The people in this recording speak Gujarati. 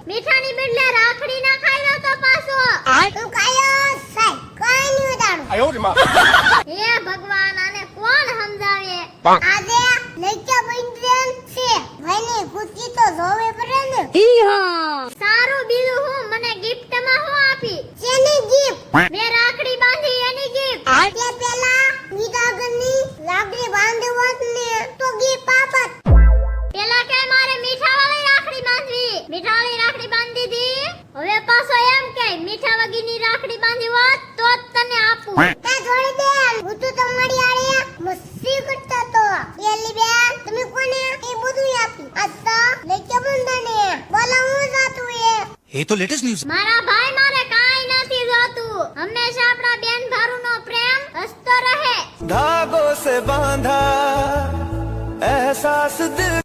મીઠાની બદલે રાખડી ના ખાઈ લો તો પાછો તું ખાયો સાઈ કોઈ નહીં ઉડાડું હે ભગવાન આને કોણ સમજાવે આજે લેક્ચર બંધન છે ભાઈની ખુશી તો જોવે પડે ને સારું બીજું હું મને ગિફ્ટ માં હું આપી જેની ગિફ્ટ મે રાખડી બાંધી એની ગિફ્ટ તે પેલા મીઠાગરની રાખડી બાંધવત ને તો ગિફ્ટ આપત પેલા કે મારે મીઠાવાળી રાખડી બાંધવી મીઠાવાળી રાખડી બાંધી દી હવે પાછો એમ કે મીઠા વગીની રાખડી બાંધી હોત તો જ તને આપું તે જોડી દે હું તો તમારી આળે મસ્તી કરતા તો એલી બેન તમે કોને એ બધું આપી આ તો લેકે બંધને બોલા હું જાતું ये तो लेटेस्ट न्यूज़ મારા ભાઈ મારે કાઈ નથી જોતું હંમેશા આપણા બેન ભારુનો પ્રેમ હસતો રહે धागों से बांधा एहसास दिल